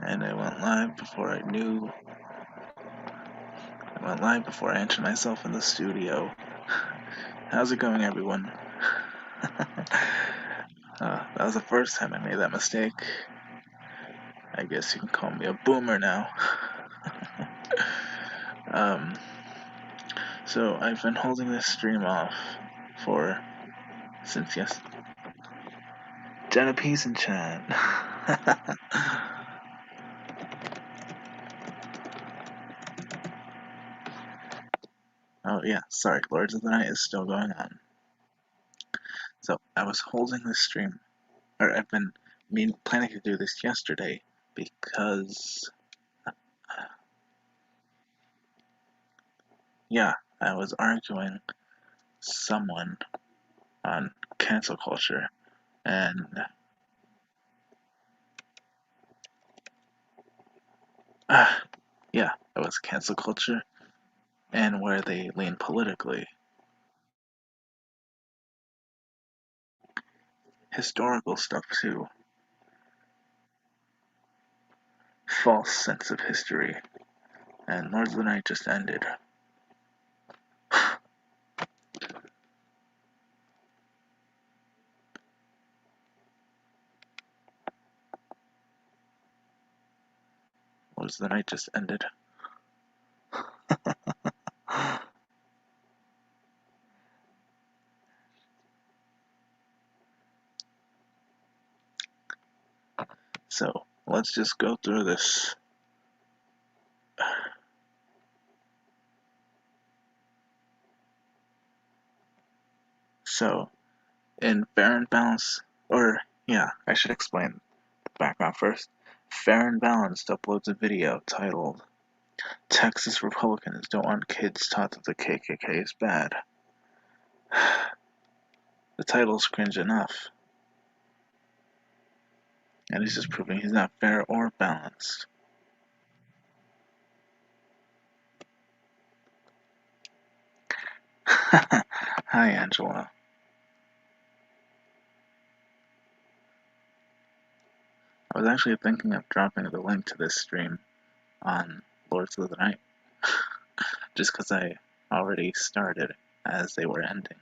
And I went live before I knew. I went live before I entered myself in the studio. How's it going, everyone? That was the first time I made that mistake. I guess you can call me a boomer now. So I've been holding this stream off since yes. Jenna Peace in chat. Oh yeah, sorry, Lords of the Night is still going on. So I was holding this stream, or I've been planning to do this yesterday because, yeah, I was arguing someone on cancel culture, and yeah, it was cancel culture and where they lean politically. Historical stuff too. False sense of history. And Lords of the Night just ended. Lords of the Night just ended. So, let's just go through this. So, in Farron Balanced, I should explain the background first. Farron Balanced uploads a video titled, Texas Republicans Don't Want Kids Taught That the KKK is Bad. The title's cringe enough. And he's just proving he's not fair or balanced. Hi, Angela. I was actually thinking of dropping the link to this stream on Lords of the Night, just because I already started as they were ending.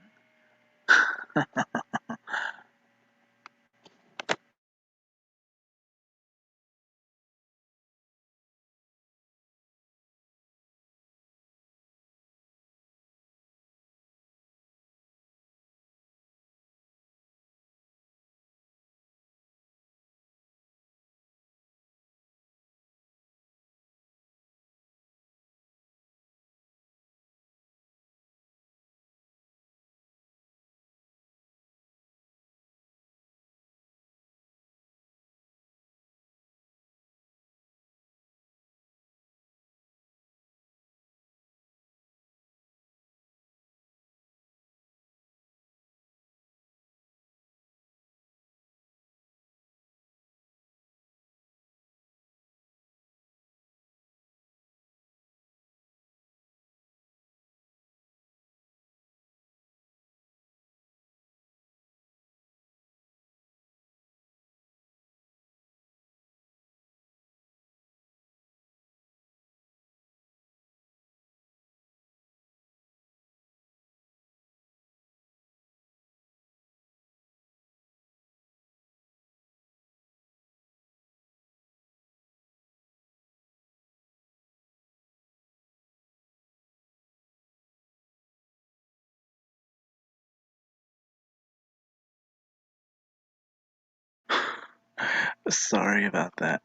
Sorry about that.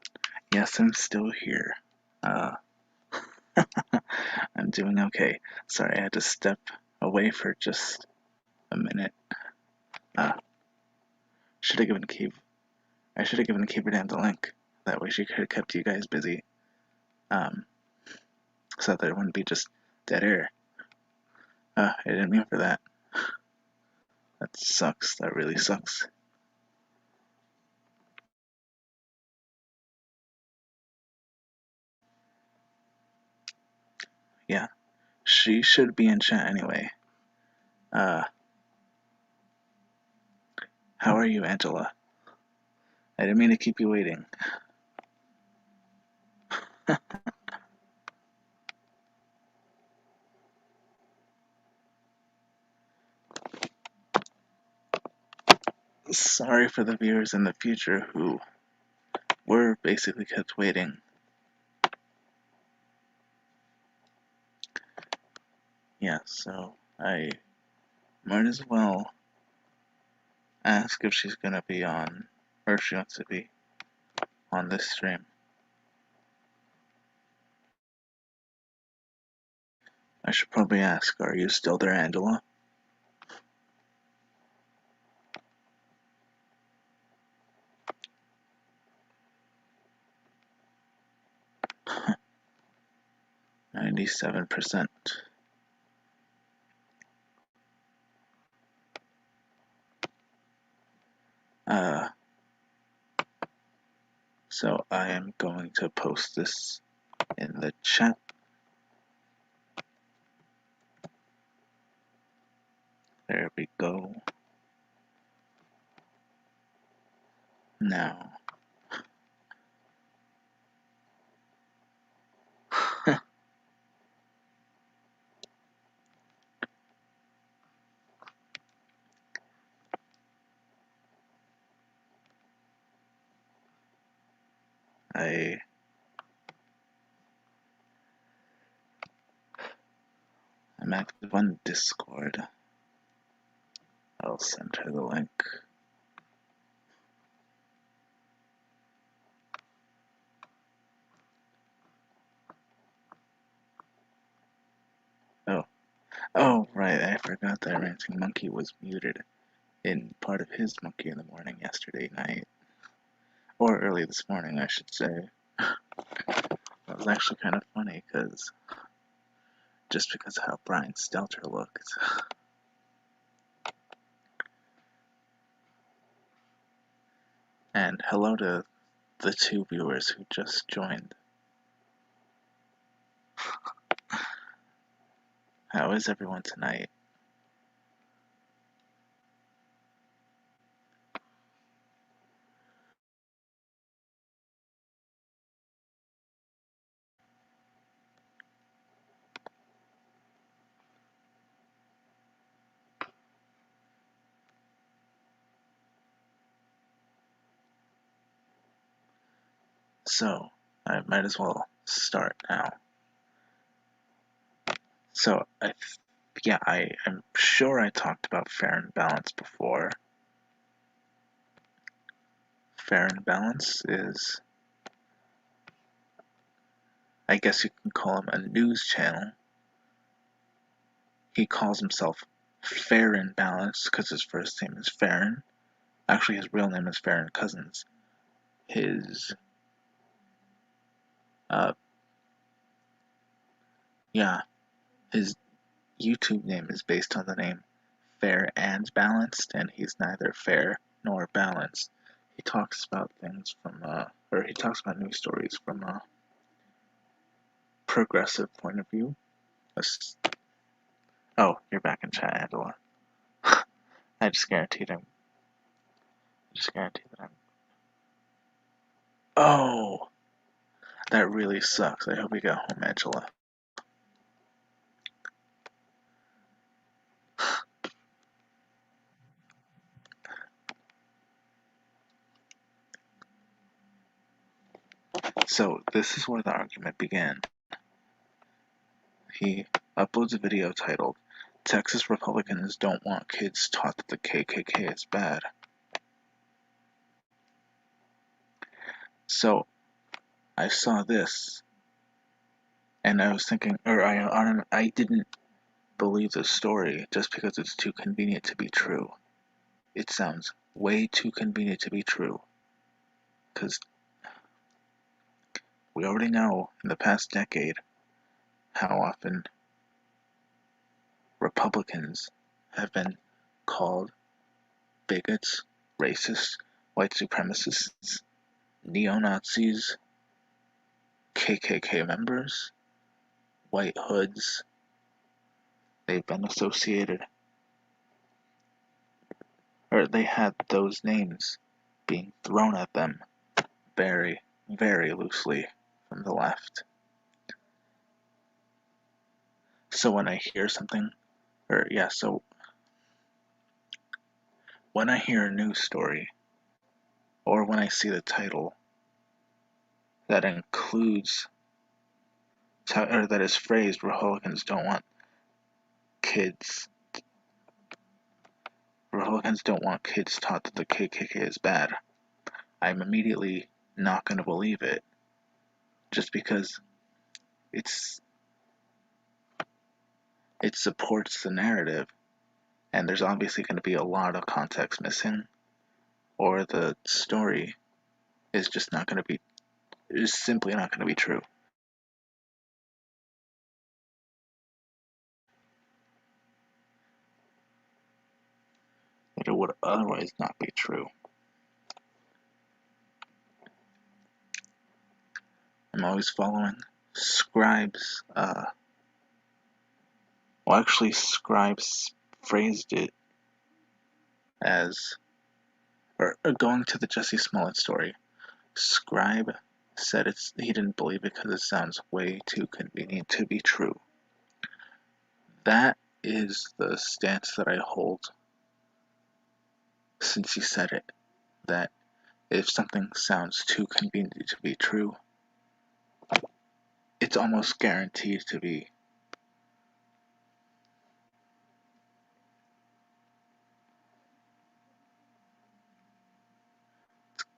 Yes, I'm still here. I'm doing okay. Sorry, I had to step away for just a minute. Should have given Keeper the link. That way she could have kept you guys busy. So that there wouldn't be just dead air. I didn't mean for that. That sucks. That really sucks. Yeah. She should be in chat anyway. How are you, Angela? I didn't mean to keep you waiting. Sorry for the viewers in the future who were basically kept waiting. Yeah, so I might as well ask if she's gonna be on, or if she wants to be on this stream. I should probably ask, are you still there, Angela? Huh, 97%. So I am going to post this in the chat. There we go. Now, I'm active on Discord. I'll send her the link. Oh, right, I forgot that Ranting Monkey was muted in part of his Monkey in the Morning yesterday night. Or early this morning, I should say. That was actually kind of funny, just because of how Brian Stelter looked. And hello to the 2 viewers who just joined. How is everyone tonight? So, I might as well start now. So, I'm sure I talked about Farron Balanced before. Farron Balanced is, I guess you can call him a news channel. He calls himself Farron Balanced because his first name is Farron. Actually, his real name is Farron Cousins. His, his YouTube name is based on the name Fair and Balanced, and he's neither fair nor balanced. He talks about things he talks about news stories from a progressive point of view. Oh, you're back in chat, Angela. I just guaranteed that I'm. Oh, that really sucks. I hope you got home, Angela. So, this is where the argument began. He uploads a video titled, Texas Republicans Don't Want Kids Taught That the KKK is Bad. So, I saw this, and I was thinking, I didn't believe the story just because it's too convenient to be true. It sounds way too convenient to be true. Because we already know in the past decade how often Republicans have been called bigots, racists, white supremacists, neo-Nazis, KKK members, white hoods. They've been associated, or they had those names being thrown at them very, very loosely from the left. So when I hear something, so when I hear a news story, or when I see the title that includes, or that is phrased, Republicans don't want kids taught that the KKK is bad, I'm immediately not going to believe it, just because it supports the narrative, and there's obviously going to be a lot of context missing, or the story is just not going to be, is simply not going to be true. That it would otherwise not be true. I'm always following Scribes. Scribes phrased it as, or going to the Jesse Smollett story. Scribe said he didn't believe it because it sounds way too convenient to be true. That is the stance that I hold since he said it. That if something sounds too convenient to be true, it's almost guaranteed to be.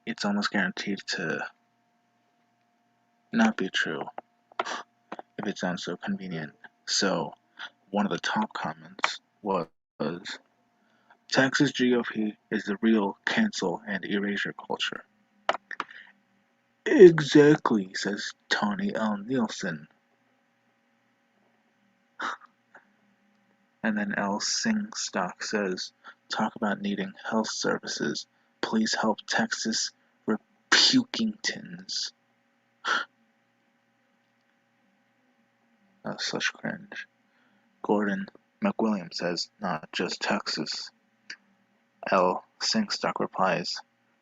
It's almost guaranteed to not be true if it sounds so convenient. So, one of the top comments was, Texas GOP is the real cancel and erasure culture. Exactly, says Tony L. Nielsen. And then L. Singstock says, talk about needing health services. Please help Texas Repukingtons. Such cringe. Gordon McWilliams says, not just Texas. L. Singstock replies,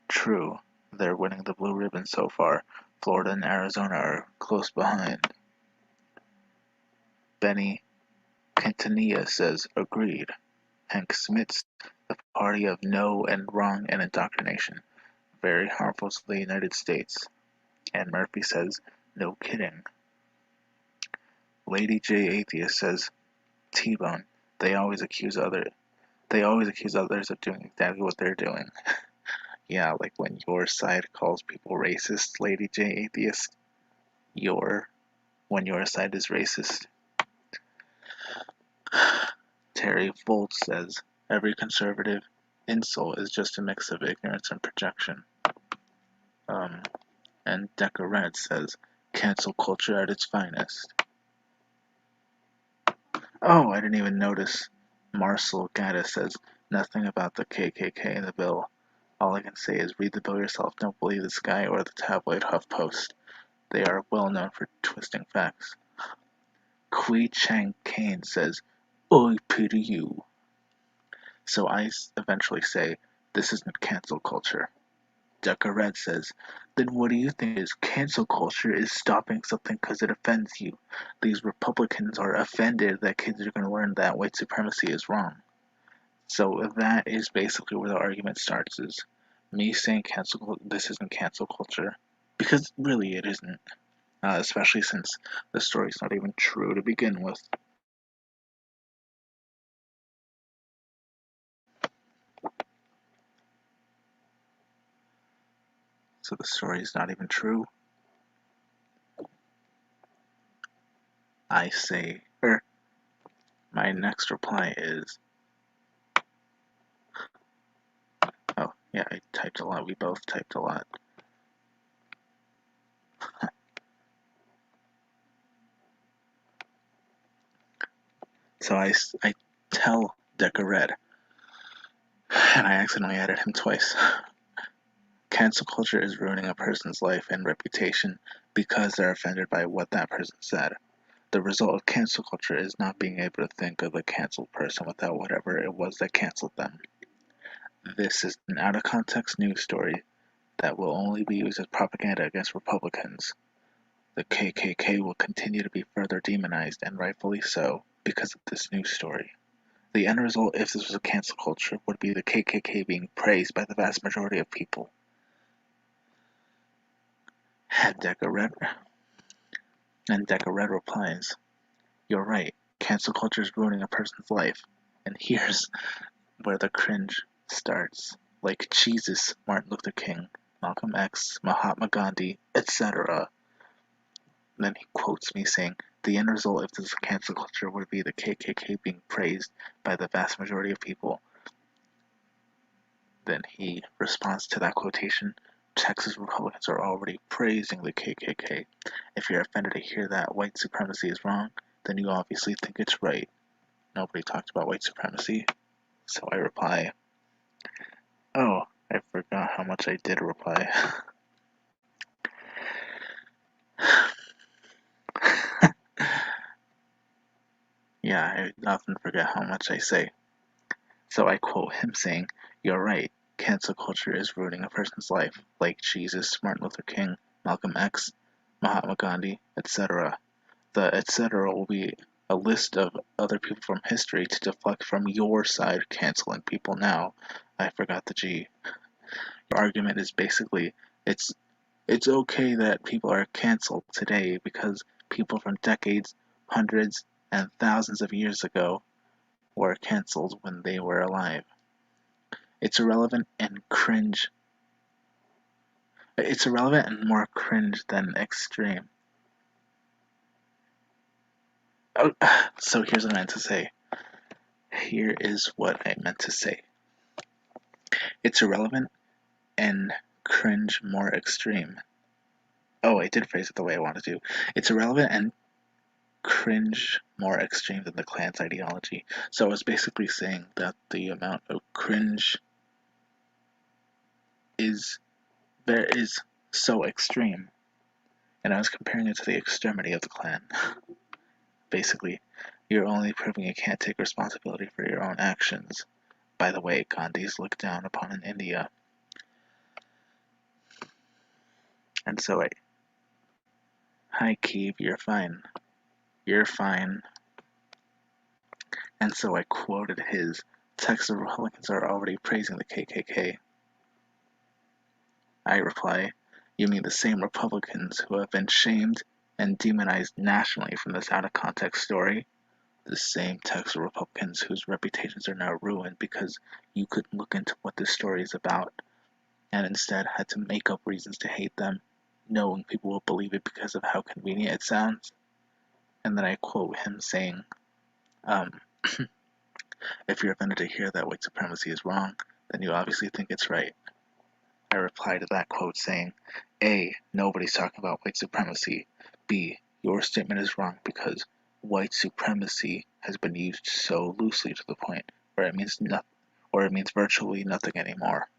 true, they're winning the blue ribbon so far. Florida and Arizona are close behind. Benny Quintanilla says, agreed. Hank Smith's the party of no and wrong and indoctrination. Very harmful to the United States. And Murphy says, no kidding. Lady J Atheist says, T-Bone, they always accuse others of doing exactly what they're doing. Yeah, like when your side calls people racist, Lady J Atheist, when your side is racist. Terry Foltz says, every conservative insult is just a mix of ignorance and projection. And Deca Red says, cancel culture at its finest. Oh, I didn't even notice. Marcel Gaddis says, nothing about the KKK in the bill. All I can say is read the bill yourself. Don't believe this guy or the tabloid HuffPost. They are well known for twisting facts. Kui Chang Kane says, I pity you. So I eventually say, this isn't cancel culture. Deca Red says, then what do you think is cancel culture is stopping something because it offends you? These Republicans are offended that kids are going to learn that white supremacy is wrong. So that is basically where the argument starts, is me saying this isn't cancel culture, because really it isn't, especially since the story's not even true to begin with. So the story is not even true. I say, my next reply is, oh yeah, I typed a lot, we both typed a lot. So I tell Deca Red, and I accidentally added him twice. Cancel culture is ruining a person's life and reputation because they're offended by what that person said. The result of cancel culture is not being able to think of the canceled person without whatever it was that canceled them. This is an out-of-context news story that will only be used as propaganda against Republicans. The KKK will continue to be further demonized, and rightfully so, because of this new story. The end result, if this was a cancel culture, would be the KKK being praised by the vast majority of people. Deca Red replies, "You're right, cancel culture is ruining a person's life, and here's where the cringe starts. Like Jesus, Martin Luther King, Malcolm X, Mahatma Gandhi, etc." Then he quotes me saying, "The end result if this is cancel culture would be the KKK being praised by the vast majority of people." Then he responds to that quotation, "Texas Republicans are already praising the KKK. If you're offended to hear that white supremacy is wrong, then you obviously think it's right. Nobody talked about white supremacy." So I reply, "Oh, I forgot how much I did reply." Yeah, I often forget how much I say. So I quote him saying, "You're right, cancel culture is ruining a person's life, like Jesus, Martin Luther King, Malcolm X, Mahatma Gandhi, etc." The etc. will be a list of other people from history to deflect from your side canceling people now. I forgot the G. Your argument is basically it's okay that people are canceled today because people from decades, hundreds, and thousands of years ago were canceled when they were alive. It's irrelevant and cringe. It's irrelevant and more cringe than extreme. Oh, so here's what I meant to say. Here is what I meant to say. It's irrelevant and cringe more extreme. Oh, I did phrase it the way I wanted to. It's irrelevant and cringe more extreme than the Klan's ideology. So I was basically saying that the amount of cringe is so extreme, and I was comparing it to the extremity of the Klan. Basically, you're only proving you can't take responsibility for your own actions. By the way, Gandhi's looked down upon in India. And so hi Keeve, you're fine. You're fine. And so I quoted his, "Texas Republicans are already praising the KKK." I reply, "You mean the same Republicans who have been shamed and demonized nationally from this out of context story? The same Texas Republicans whose reputations are now ruined because you couldn't look into what this story is about and instead had to make up reasons to hate them, knowing people will believe it because of how convenient it sounds." And then I quote him saying, "If you're offended to hear that white supremacy is wrong, then you obviously think it's right." I reply to that quote saying, A, nobody's talking about white supremacy. B, your statement is wrong because white supremacy has been used so loosely to the point where it means virtually nothing anymore.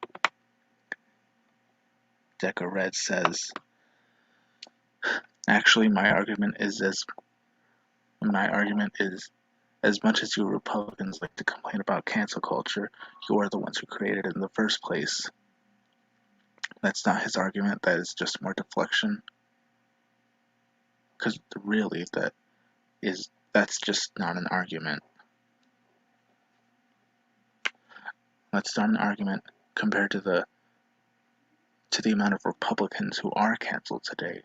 Deca Red says, "Actually, my argument is as much as you Republicans like to complain about cancel culture, you are the ones who created it in the first place." That's not his argument, that is just more deflection. Because really, that's just not an argument. That's not an argument compared to the amount of Republicans who are canceled today.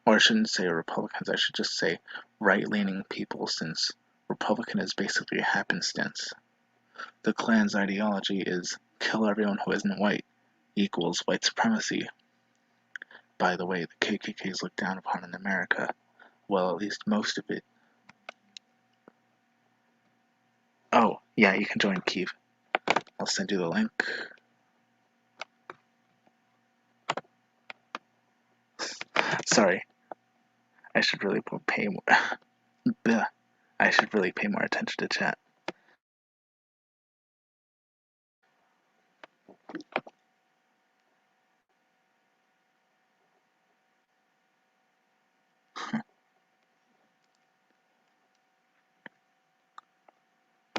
Or I shouldn't say Republicans, I should just say right-leaning people, since Republican is basically a happenstance. The Klan's ideology is kill everyone who isn't white equals white supremacy. By the way, the KKK is looked down upon in America. Well, at least most of it. Oh, yeah, you can join Keeve. I'll send you the link. Sorry. I should really pay more attention to chat.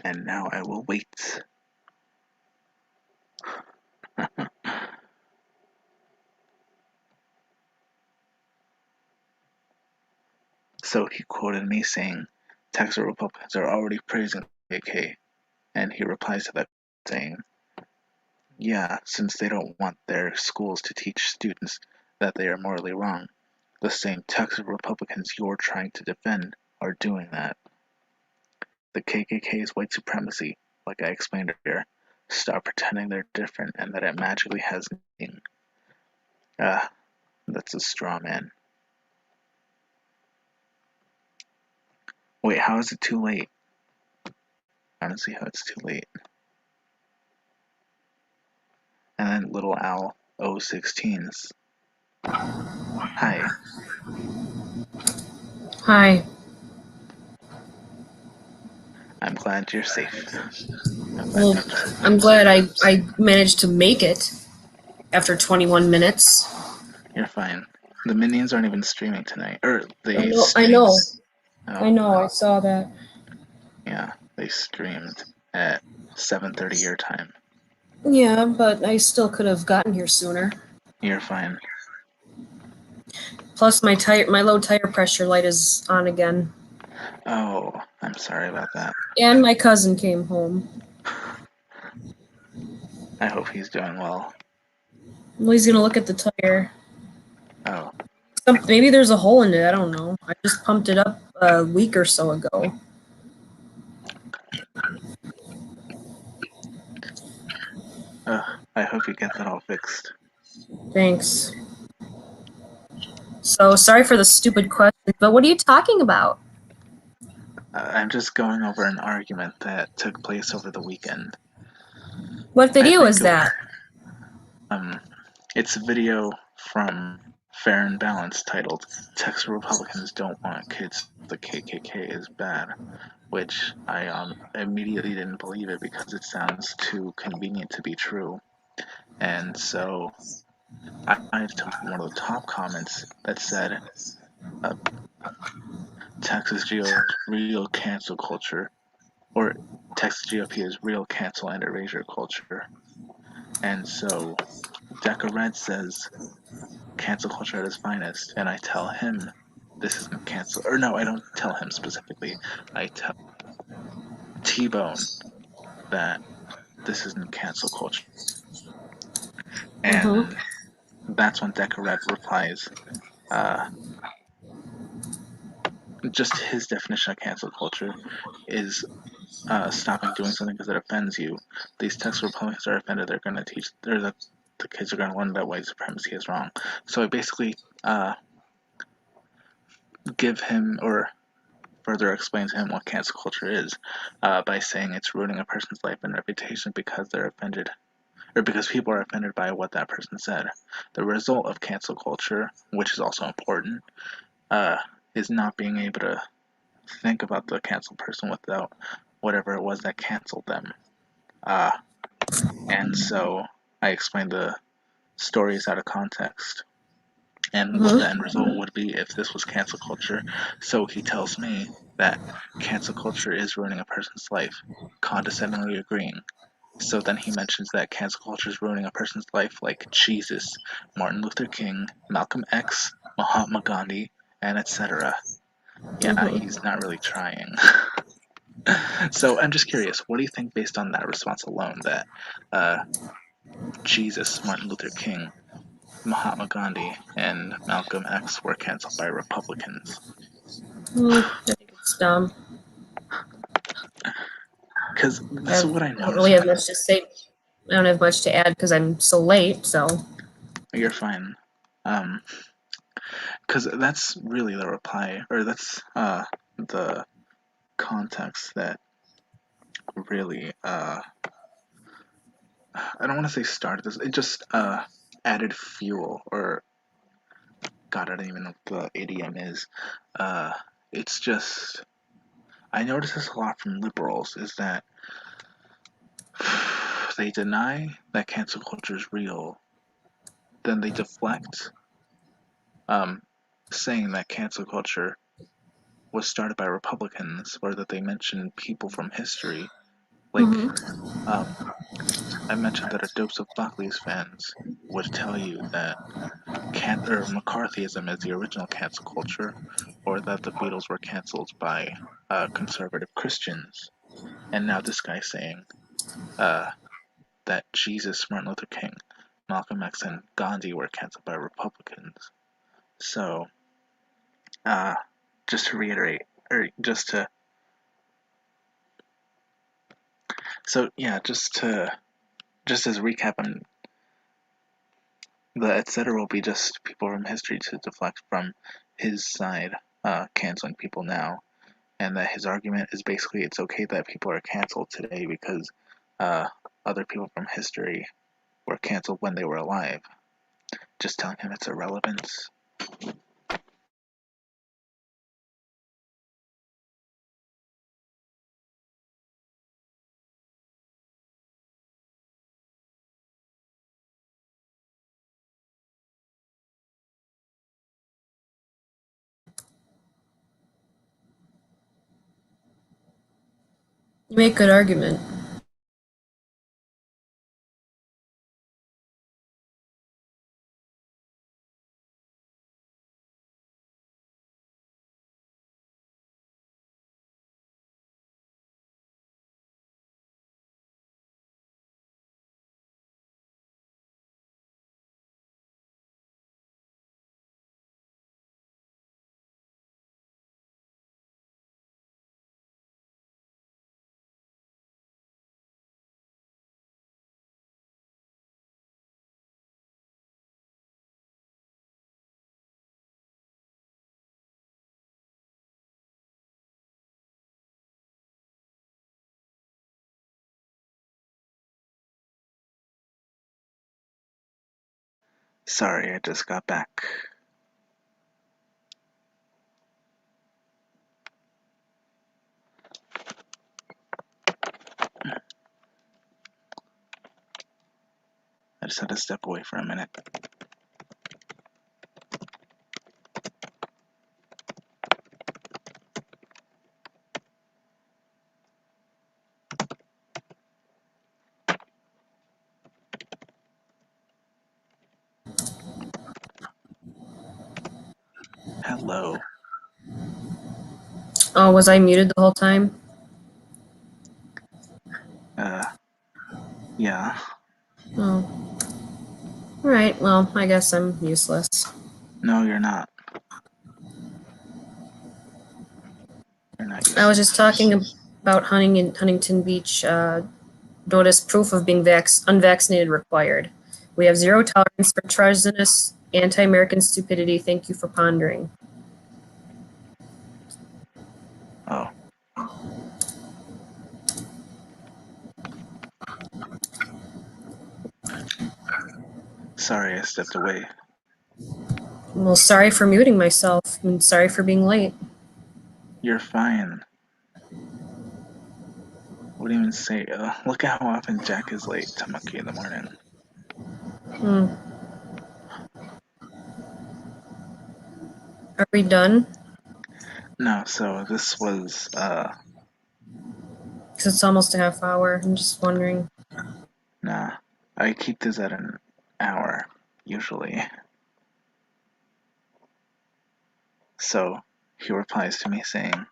And now I will wait. So he quoted me saying, Texas Republicans are already praising the KKK, and he replies to that saying, yeah, since they don't want their schools to teach students that they are morally wrong, the same Texas Republicans you're trying to defend are doing that. The KKK is white supremacy, like I explained earlier. Stop pretending they're different and that it magically has meaning. Ah, that's a straw man. Wait, how is it too late? I don't see how it's too late. And then little Al 016s. Hi. Hi. I'm glad you're safe. Well, I'm glad I managed to make it after 21 minutes. You're fine. The minions aren't even streaming tonight. Or I they know, I streamed. know, Oh, I know, I saw that. yeah. They streamed at 7:30 your time. Yeah, but I still could have gotten here sooner. You're fine. Plus, my low tire pressure light is on again. Oh, I'm sorry about that. And my cousin came home. I hope he's doing well. Well, he's gonna look at the tire. Oh, Maybe there's a hole in it. I don't know. I just pumped it up a week or so ago. I hope you get that all fixed. Thanks. So sorry for the stupid question, but what are you talking about? I'm just going over an argument that took place over the weekend. What I video think is that? It's a video from Farron Balanced titled Texas Republicans Don't Want Kids the KKK is Bad, which I immediately didn't believe it because it sounds too convenient to be true. And so I took one of the top comments that said, Texas GOP real cancel culture, or Texas GOP is real cancel and erasure culture. And so Deca Red says, cancel culture at its finest, and I tell him this isn't cancel, or no, I don't tell him specifically. I tell T-Bone that this isn't cancel culture, Mm-hmm. and that's when Deca Red replies, uh, just his definition of cancel culture is stopping doing something because it offends you. These Texas Republicans are offended. They're going to teach. The kids are going to learn that white supremacy is wrong. So I basically give him or further explain to him what cancel culture is by saying it's ruining a person's life and reputation because they're offended or because people are offended by what that person said. The result of cancel culture, which is also important, uh, is not being able to think about the canceled person without whatever it was that canceled them. Uh, and so I explained the stories out of context and what the Mm-hmm. end result would be if this was cancel culture. So he tells me that cancel culture is ruining a person's life, condescendingly agreeing. So then he mentions that cancel culture is ruining a person's life like Jesus, Martin Luther King, Malcolm X, Mahatma Gandhi, and etc. Yeah, Mm-hmm. he's not really trying. So I'm just curious, what do you think based on that response alone that uh, Jesus, Martin Luther King, Mahatma Gandhi, and Malcolm X were canceled by Republicans? I think it's dumb. Because this is what I I don't noticed. really have much to say. I don't have much to add because I'm so late. So. You're fine. Um, because that's really the reply, or that's the context that really I don't want to say started this. It just added fuel, or God, I don't even know what the idiom is. Uh, it's just I notice this a lot from liberals is that they deny that cancel culture is real, then they deflect, um, saying that cancel culture was started by Republicans, or that they mention people from history. Like, Mm-hmm. I mentioned that a Dopes of Buckley's fans would tell you that McCarthyism is the original cancel culture, or that the Beatles were canceled by conservative Christians. And now this guy's saying that Jesus, Martin Luther King, Malcolm X, and Gandhi were canceled by Republicans. So, just to reiterate, or just to, so yeah, just as a recap, the etc. will be just people from history to deflect from his side, canceling people now, and that his argument is basically it's okay that people are canceled today because other people from history were canceled when they were alive. Just telling him it's irrelevance. You make good argument. Sorry, I just got back. I just had to step away for a minute. Hello. Oh, was I muted the whole time? Yeah. Oh. Alright, well, I guess I'm useless. No, you're not. You're not useless. I was just talking about hunting in Huntington Beach. Notice proof of being unvaccinated required. We have zero tolerance for treasonous, anti-American stupidity. Thank you for pondering. Oh. Sorry, I stepped away. Well, sorry for muting myself, and sorry for being late. You're fine. What do you even say? Look at how often Jack is late to Monkey in the morning. Are we done? No, so this was, Because it's almost a half hour. I'm just wondering. nah. I keep this at an hour, usually. So, he replies to me saying,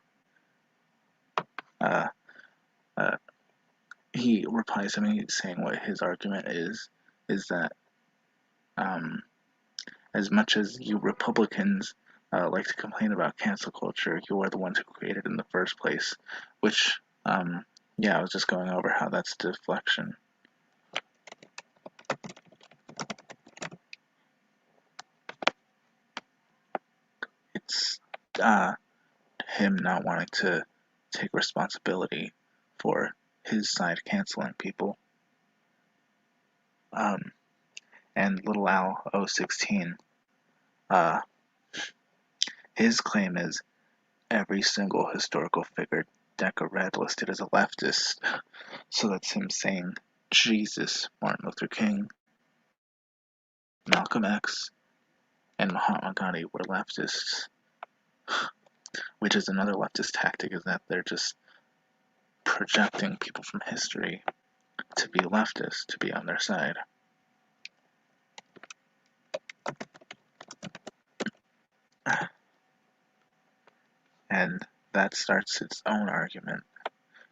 he replies to me saying what his argument is that, as much as you Republicans like to complain about cancel culture, you are the ones who created it in the first place. Which, yeah, I was just going over how that's deflection. It's him not wanting to take responsibility for his side canceling people. And little Al 016, his claim is every single historical figure Deca Red listed as a leftist. So that's him saying Jesus, Martin Luther King, Malcolm X, and Mahatma Gandhi were leftists. Which is another leftist tactic, is that they're just projecting people from history to be leftist, to be on their side. And that starts its own argument,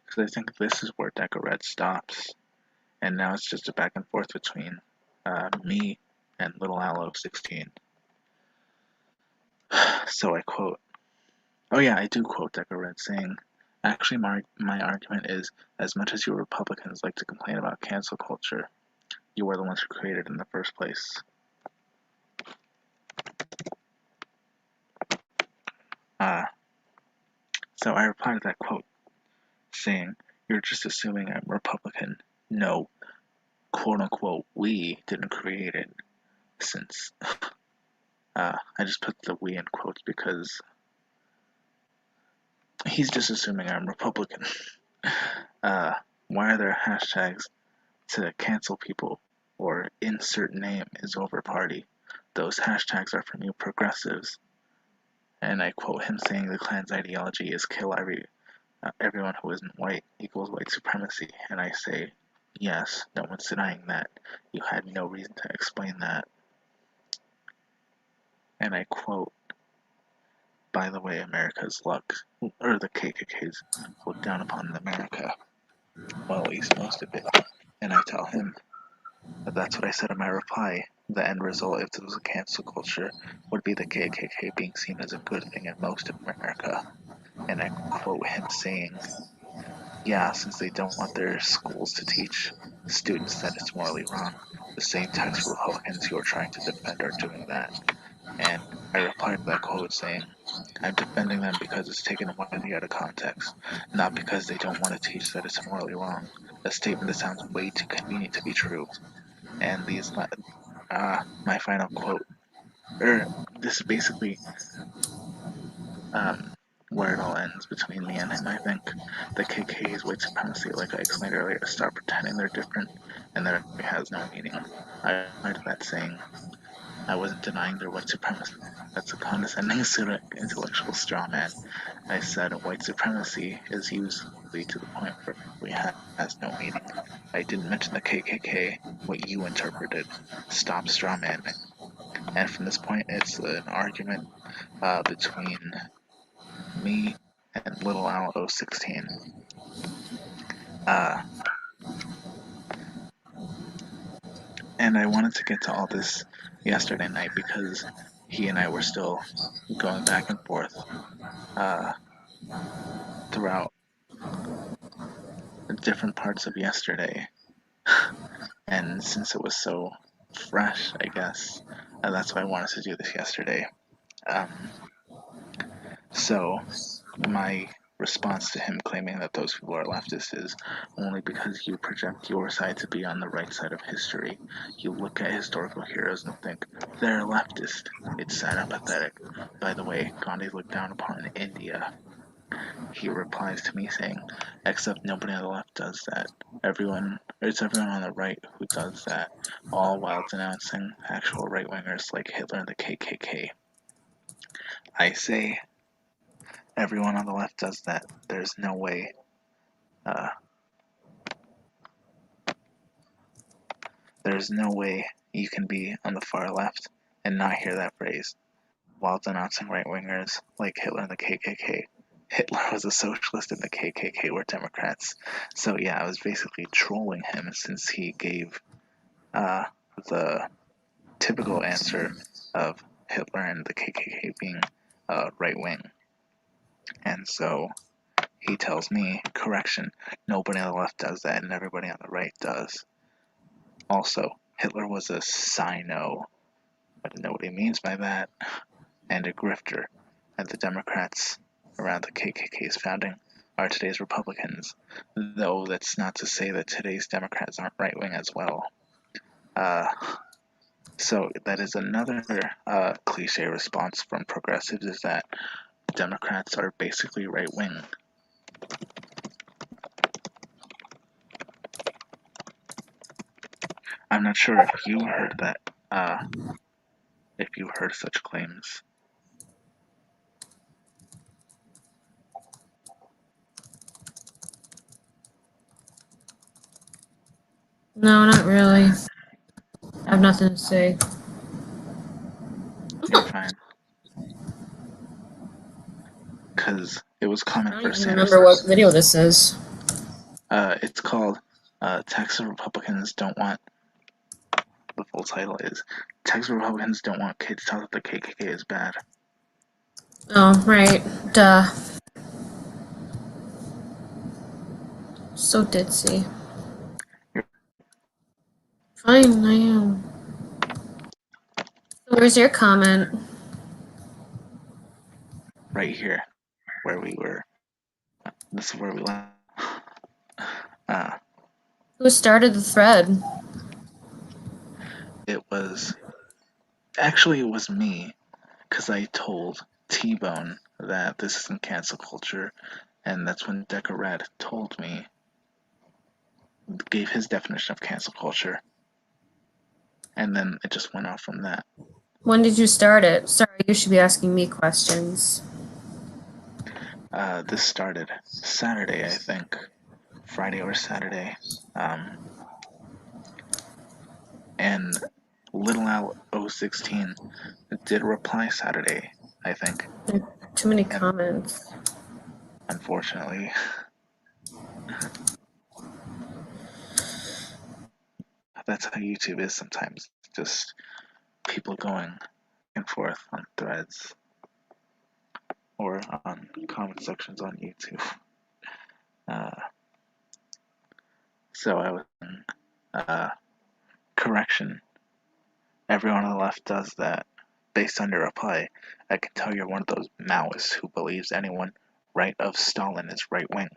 because I think this is where Decoret stops, and now it's just a back and forth between me and Little Aloe 16. So I quote, oh yeah, I do quote Decoret saying, actually my argument is, as much as you Republicans like to complain about cancel culture, you were the ones who created it in the first place. So I reply to that quote saying, you're just assuming I'm Republican. No, quote unquote, we didn't create it, since I just put the we in quotes because he's just assuming I'm Republican. Why are there hashtags to cancel people or insert name is over party? Those hashtags are for new progressives. And I quote him saying the Klan's ideology is kill everyone who isn't white equals white supremacy. And I say, yes, no one's denying that. You had no reason to explain that. And I quote, by the way, America's luck, or the KKK's look down upon America. Well, at least most of it. And I tell him that that's what I said in my reply. The end result, if it was a cancel culture, would be the KKK being seen as a good thing in most of America. And I quote him saying, yeah, since they don't want their schools to teach students that it's morally wrong, the same types of Republicans you are trying to defend are doing that. And I replied to that quote saying, I'm defending them because it's taken widely out of context, not because they don't want to teach that it's morally wrong, a statement that sounds way too convenient to be true. And my final quote, this is basically where it all ends between me and him, I think. The KK's white supremacy, like I explained earlier, start pretending they're different and that it has no meaning. I replied to that saying, I wasn't denying their white supremacy. That's a condescending intellectual straw man. I said white supremacy is usually to the point where it has no meaning. I didn't mention the KKK, what you interpreted. Stop straw manning. And from this point, it's an argument between me and Little Aloe 16. And I wanted to get to all this yesterday night because he and I were still going back and forth throughout different parts of yesterday. And since it was so fresh, I guess, that's why I wanted to do this yesterday. So my response to him claiming that those people are leftists is only because you project your side to be on the right side of history. You look at historical heroes and think, they're leftist. It's sad and pathetic. By the way, Gandhi looked down upon India. He replies to me saying, except nobody on the left does that. It's everyone on the right who does that, all while denouncing actual right-wingers like Hitler and the KKK. I say, everyone on the left does that. There's no way you can be on the far left and not hear that phrase while denouncing right-wingers like Hitler and the KKK. Hitler was a socialist and the KKK were Democrats. So yeah, I was basically trolling him since he gave the typical answer of Hitler and the KKK being right-wing. And so he tells me, correction, nobody on the left does that and everybody on the right does. Also, Hitler was a sino. I don't know what he means by that. And a grifter. And the Democrats around the KKK's founding are today's Republicans. Though that's not to say that today's Democrats aren't right-wing as well. So that is another cliche response from progressives, is that Democrats are basically right-wing. I'm not sure if you heard that, if you heard such claims. No, not really. I have nothing to say. You're fine. because it was common I for don't even Sanders. remember what video this is. It's called Texas Republicans Don't Want. The full title is Texas Republicans Don't Want Kids Taught That the KKK is Bad. Oh, right. Duh. So ditzy. Fine, I am. So where's your comment? Right here, where we were. This is where we left. Who started the thread? It was me, because I told T-Bone that this isn't cancel culture, and that's when Decker Red told me, gave his definition of cancel culture, and then it just went off from that. When did you start it? Sorry, you should be asking me questions. This started Saturday, I think. Friday or Saturday. And Little Al 016 did reply Saturday, I think. There are too many And comments. unfortunately, that's how YouTube is sometimes. Just people going back and forth on threads or on comment sections on YouTube. So I was in correction. Everyone on the left does that. Based on your reply, I can tell you're one of those Maoists who believes anyone right of Stalin is right wing.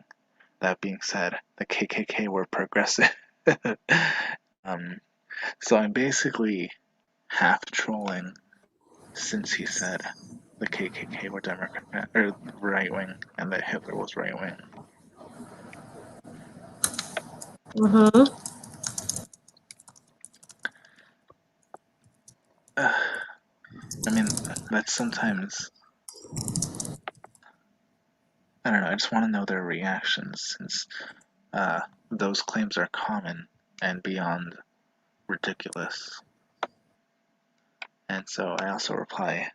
That being said, the KKK were progressive. So I'm basically half trolling since he said the KKK were Democrat or right wing and that Hitler was right wing. Mm-hmm. I mean, that's sometimes, I don't know, I just want to know their reactions since those claims are common and beyond ridiculous. And so I also reply,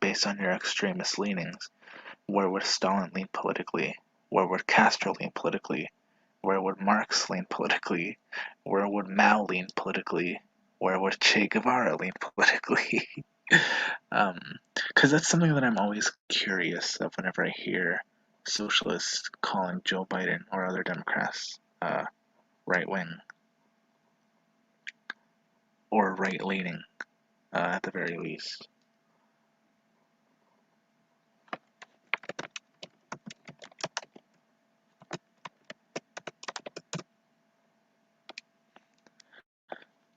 based on your extremist leanings, where would Stalin lean politically? Where would Castro lean politically? Where would Marx lean politically? Where would Mao lean politically? Where would Che Guevara lean politically? Because that's something that I'm always curious of whenever I hear socialists calling Joe Biden or other Democrats right wing or right leaning at the very least.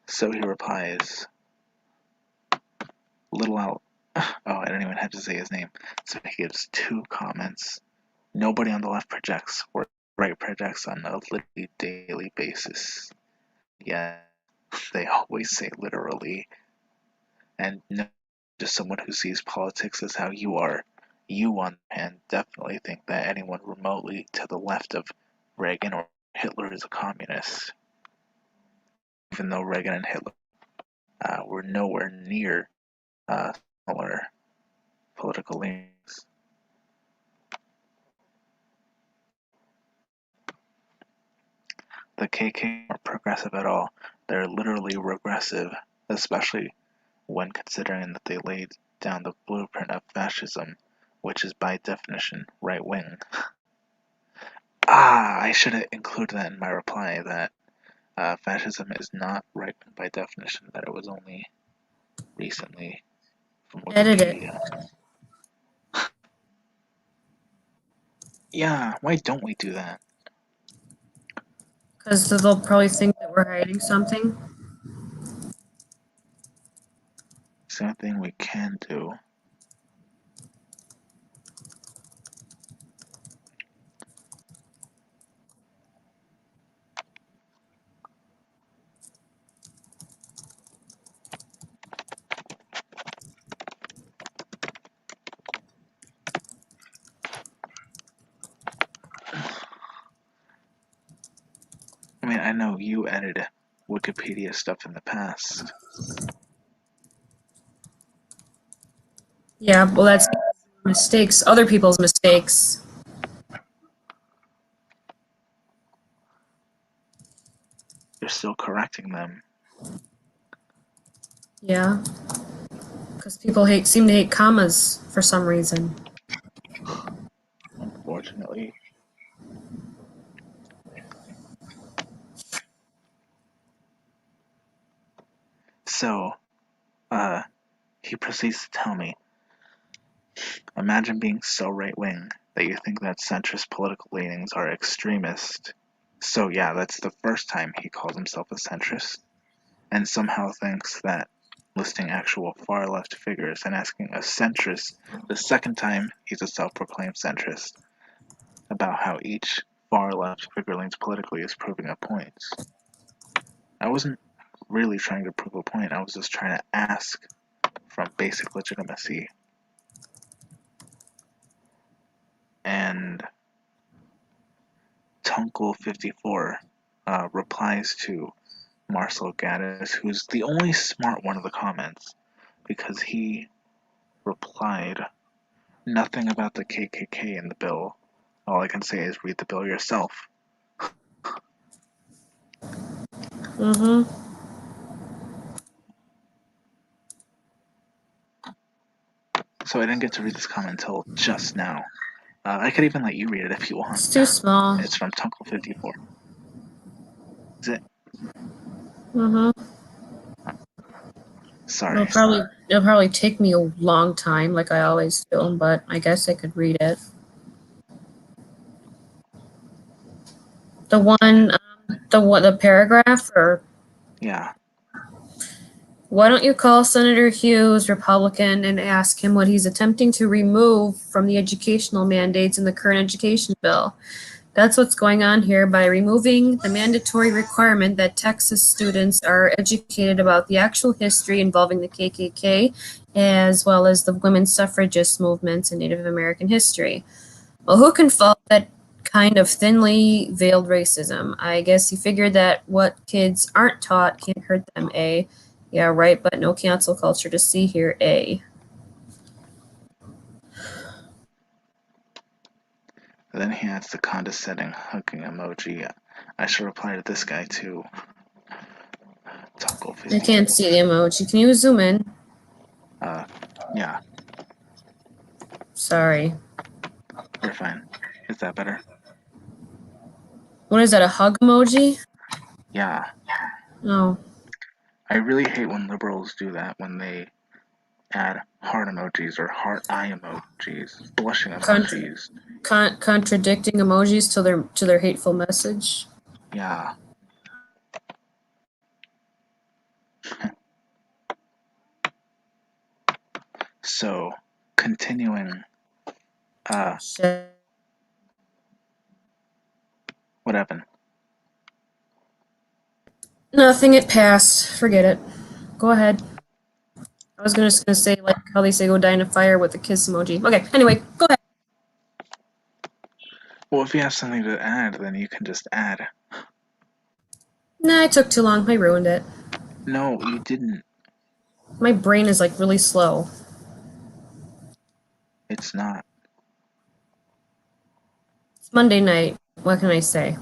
So he replies, Little Al. Oh, I don't even have to say his name. So he gives 2 comments. Nobody on the left projects, or right projects on a literally daily basis. Yeah, they always say literally. And no, just someone who sees politics as how you are. You, on the hand, definitely think that anyone remotely to the left of Reagan or Hitler is a communist. Even though Reagan and Hitler were nowhere near similar political leanings. The KKK aren't progressive at all. They're literally regressive, especially when considering that they laid down the blueprint of fascism, which is by definition right wing. I should have included that in my reply that fascism is not right wing by definition, that it was only recently from Edit it. Wikipedia. Yeah, why don't we do that? Because they'll probably think that we're hiding something. Something we can do. I mean, I know you edited Wikipedia stuff in the past. Yeah, well, that's Mistakes, other people's mistakes. You're still correcting them. Yeah. Because people seem to hate commas for some reason. Unfortunately. So, he proceeds to tell me, imagine being so right-wing that you think that centrist political leanings are extremist. So yeah, that's the first time he calls himself a centrist, and somehow thinks that listing actual far-left figures and asking a centrist the second time he's a self-proclaimed centrist about how each far-left figure leans politically is proving a point. I wasn't really trying to prove a point, I was just trying to ask from basic legitimacy. And Tunkle54 replies to Marcel Gaddis, who's the only smart one of the comments, because he replied, nothing about the KKK in the bill. All I can say is read the bill yourself. Mm-hmm. So I didn't get to read this comment until just now. I could even let you read it if you want. It's too small. It's from Tunkle54. Is it? Mm-hmm. Sorry. It'll probably take me a long time, like I always do, but I guess I could read it. The one, the paragraph, or Yeah. why don't you call Senator Hughes, Republican, and ask him what he's attempting to remove from the educational mandates in the current education bill? That's what's going on here by removing the mandatory requirement that Texas students are educated about the actual history involving the KKK, as well as the women's suffragist movements and Native American history. Well, who can fault that kind of thinly veiled racism? I guess he figured that what kids aren't taught can't hurt them, A. Yeah, right, but no cancel culture to see here, A. Then he adds the condescending hugging emoji. I should reply to this guy too. I can't see the emoji. Can you zoom in? Yeah. Sorry. You're fine. Is that better? What is that, a hug emoji? Yeah. Oh. I really hate when liberals do that, when they add heart emojis or heart eye emojis, blushing emojis. Contradicting emojis to their hateful message. Yeah. So, continuing, Shit. what happened? Nothing, it passed. Forget it. Go ahead. I was just gonna say, like how they say go die in a fire with the kiss emoji. Okay, anyway, go ahead. Well, if you have something to add, then you can just add. Nah, it took too long. I ruined it. No, you didn't. My brain is like really slow. It's not. It's Monday night. What can I say?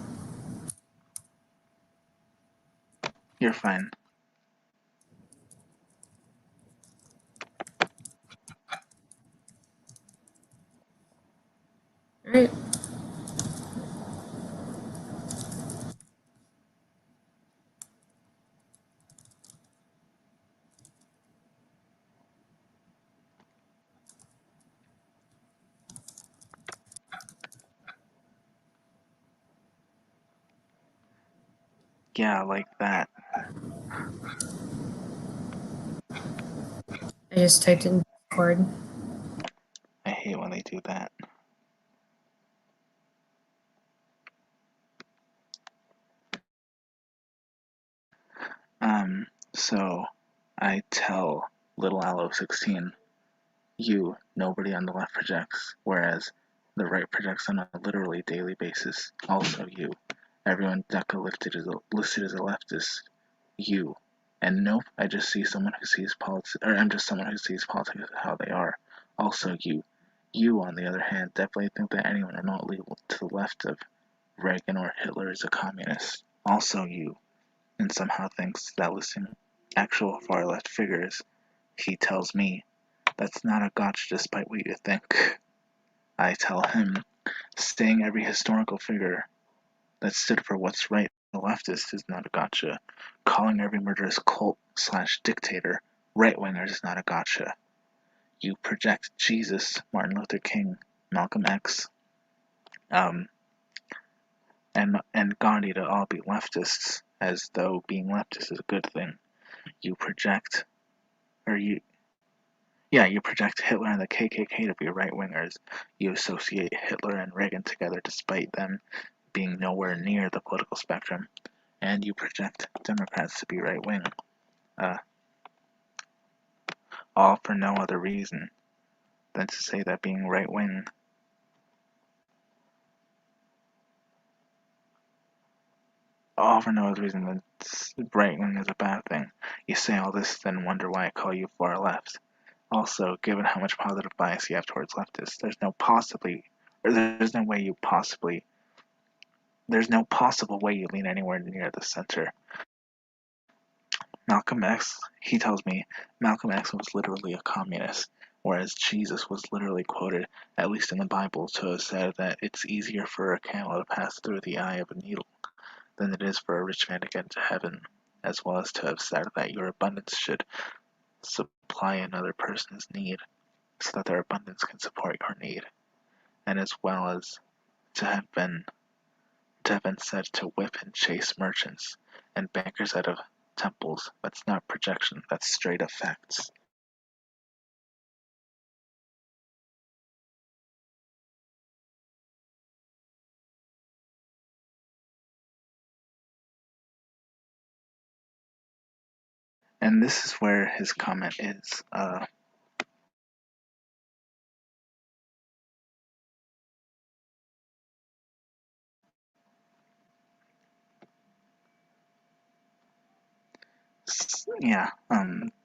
You're fine. Alright. Yeah, like that. I just typed in Discord. I hate when they do that. So I tell little Aloe16, you, nobody on the left projects, whereas the right projects on a literally daily basis. Also you. Everyone Deca listed as a leftist. You. And nope, I just see someone who sees politics, or I'm just someone who sees politics how they are. Also you. You, on the other hand, definitely think that anyone remotely to the left of Reagan or Hitler is a communist. Also you, and somehow thinks that listing actual far left figures, he tells me, that's not a gotcha despite what you think. I tell him, saying every historical figure that stood for what's right the leftist is not a gotcha. Calling every murderous cult/dictator right-wingers is not a gotcha. You project Jesus, Martin Luther King, Malcolm X, and Gandhi to all be leftists, as though being leftist is a good thing. You project, or you project Hitler and the KKK to be right-wingers. You associate Hitler and Reagan together despite them being nowhere near the political spectrum, and you project Democrats to be right-wing. All for no other reason than to say that being right-wing all for no other reason than right-wing is a bad thing. You say all this, then wonder why I call you far left. Also, given how much positive bias you have towards leftists, there's no possible way you lean anywhere near the center. Malcolm X, he tells me, Malcolm X was literally a communist, whereas Jesus was literally quoted, at least in the Bible, to have said that it's easier for a camel to pass through the eye of a needle than it is for a rich man to get into heaven, as well as to have said that your abundance should supply another person's need, so that their abundance can support your need, and as well as to have been said to whip and chase merchants and bankers out of temples. That's not projection, that's straight up facts. And this is where his comment is.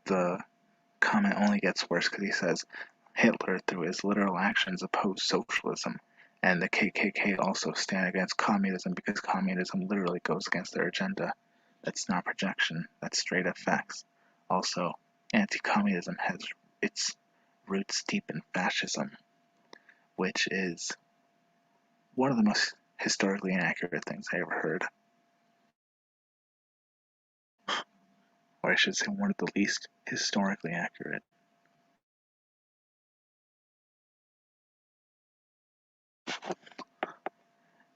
The comment only gets worse because he says Hitler, through his literal actions, opposed socialism, and the KKK also stand against communism because communism literally goes against their agenda. That's not projection, that's straight up facts. Also, anti-communism has its roots deep in fascism, which is one of the most historically inaccurate things I ever heard. Or I should say one of the least historically accurate.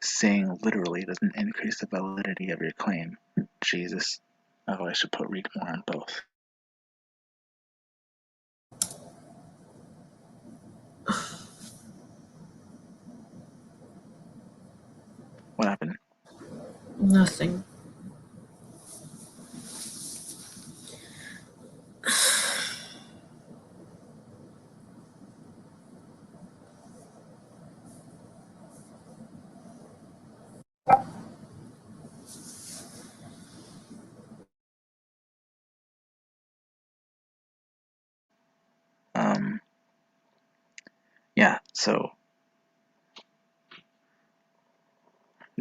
Saying literally doesn't increase the validity of your claim. Jesus. Oh, I should put read more on both. What happened? Nothing. So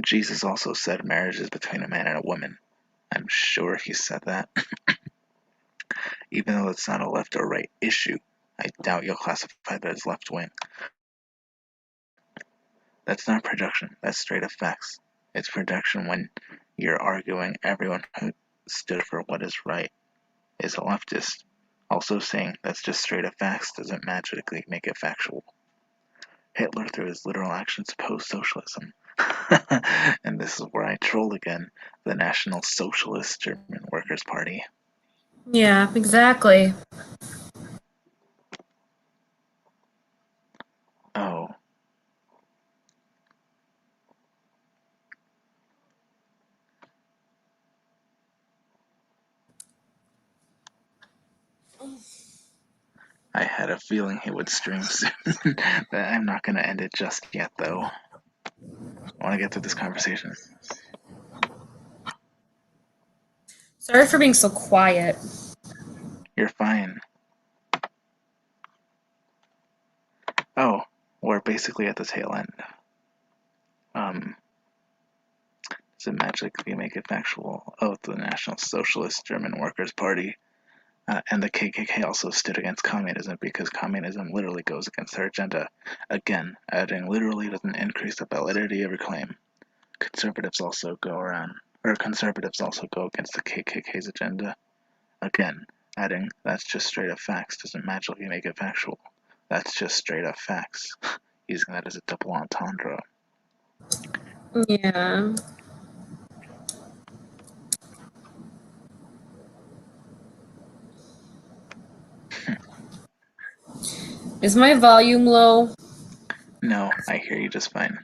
Jesus also said marriage is between a man and a woman. I'm sure he said that. Even though it's not a left or right issue, I doubt you'll classify that as left wing. That's not projection, that's straight up facts. It's projection when you're arguing everyone who stood for what is right is a leftist. Also saying that's just straight up facts doesn't magically make it factual. Hitler, through his literal actions, opposed socialism. And this is where I troll again, the National Socialist German Workers' Party. Yeah, exactly. Oh. I had a feeling he would stream soon. I'm not going to end it just yet, though. I want to get through this conversation. Sorry for being so quiet. You're fine. Oh, We're basically at the tail end. Does it magically make it factual? Oh, the National Socialist German Workers' Party and the KKK also stood against communism because communism literally goes against their agenda. Again, adding literally doesn't increase the validity of your claim. Conservatives also go against the KKK's agenda. Again, adding that's just straight up facts doesn't magically make it factual. That's just straight up facts. Using that as a double entendre. Yeah. Is my volume low? No, I hear you just fine.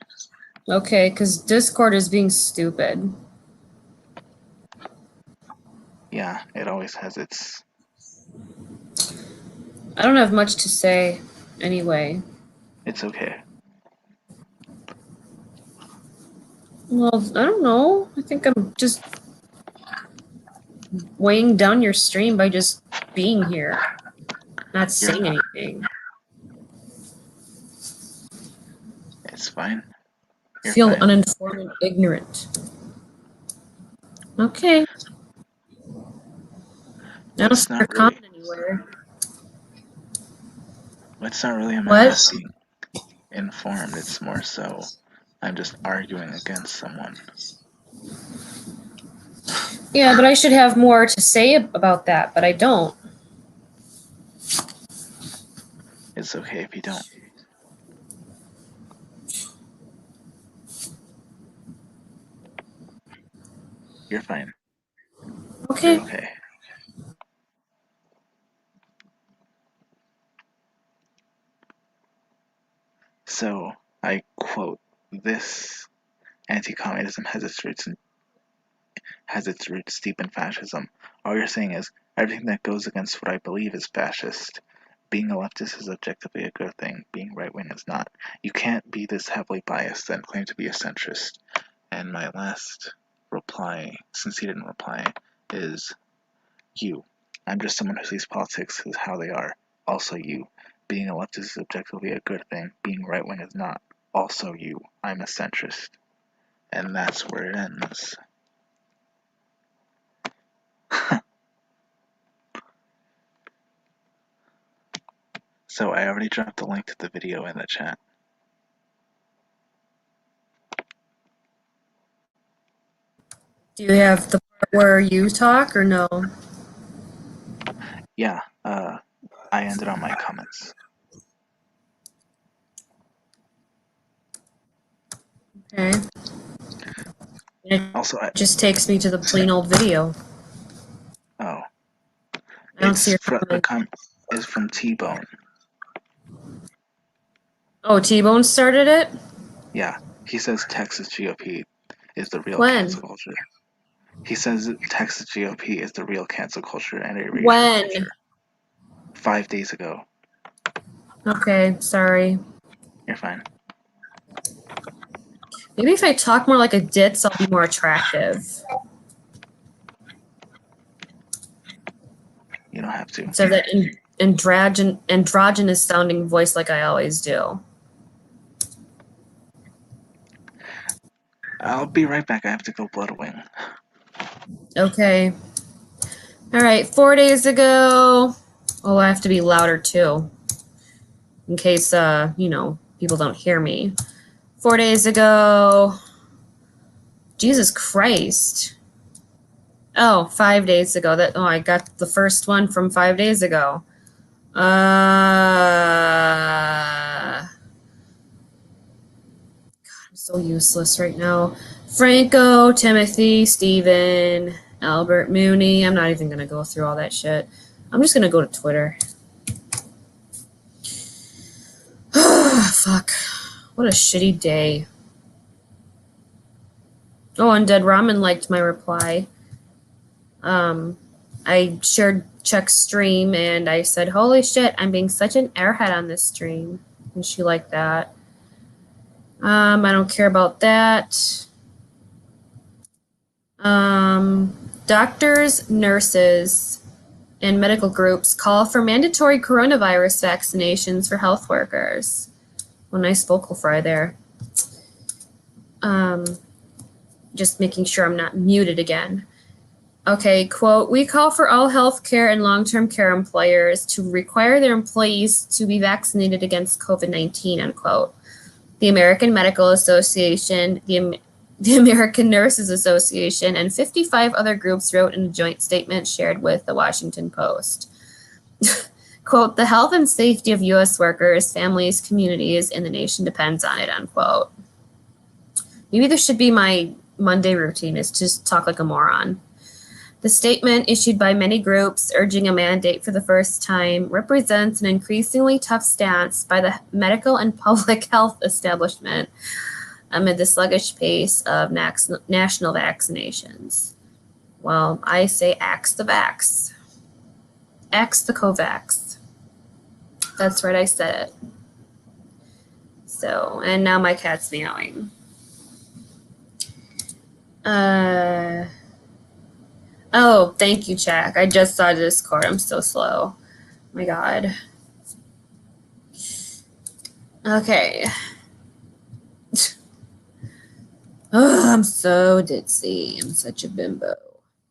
Okay, because Discord is being stupid. Yeah, it always has its... I don't have much to say anyway. It's okay. Well, I don't know. I think I'm just weighing down your stream by just being here, not saying anything. It's fine. You're Feel fine. uninformed and ignorant. Okay. I don't see your comment anywhere. It's not really a matter of being informed. It's more so I'm just arguing against someone. Yeah, but I should have more to say about that, but I don't. It's okay if you don't. You're fine. Okay. You're okay. So, I quote, this anti-communism has its roots deep in fascism. All you're saying is, everything that goes against what I believe is fascist. Being a leftist is objectively a good thing. Being right-wing is not. You can't be this heavily biased and claim to be a centrist. And my last reply, since he didn't reply, is you. I'm just someone who sees politics as how they are. Also you. Being a leftist is objectively a good thing. Being right-wing is not. Also you. I'm a centrist. And that's where it ends. So I already dropped the link to the video in the chat. Do you have the part where you talk or no? Yeah, I ended on my comments. Okay. It Also, just takes me to the plain old video. oh, I don't see your the comment. comment is from T-Bone. Oh, T-Bone started it? Yeah, he says Texas GOP is the real When? cancel culture. He says Texas GOP is the real cancel culture and erasure When? culture. 5 days ago. Okay, sorry. You're fine. Maybe if I talk more like a ditz, I'll be more attractive. You don't have to. Instead of that androgynous sounding voice like I always do. I'll be right back. I have to go Bloodwing. Okay. All right, 4 days ago. Oh, I have to be louder too. In case, people don't hear me. 4 days ago. Jesus Christ. Oh, 5 days ago. I got the first one from 5 days ago. God, I'm so useless right now. Franco, Timothy, Steven, Albert Mooney. I'm not even going to go through all that shit. I'm just going to go to Twitter. Fuck. What a shitty day. Oh, Undead Ramen liked my reply. I shared Chuck's stream and I said, holy shit, I'm being such an airhead on this stream. And she liked that. I don't care about that. Doctors, nurses, and medical groups call for mandatory coronavirus vaccinations for health workers. Oh, nice vocal fry there. Just making sure I'm not muted again. Okay, quote, we call for all healthcare and long-term care employers to require their employees to be vaccinated against COVID-19, unquote. The American Medical Association, the American Nurses Association, and 55 other groups wrote in a joint statement shared with the Washington Post. Quote, the health and safety of U.S. workers, families, communities, and the nation depends on it, unquote. Maybe this should be my Monday routine, is to just talk like a moron. The statement, issued by many groups urging a mandate for the first time, represents an increasingly tough stance by the medical and public health establishment amid the sluggish pace of national vaccinations. Well, I say axe the vax. Axe the Covax. That's right, I said it. So, and now my cat's meowing. Oh, thank you, Jack. I just saw Discord. I'm so slow. Oh my God. Okay. Oh, I'm so ditzy. I'm such a bimbo.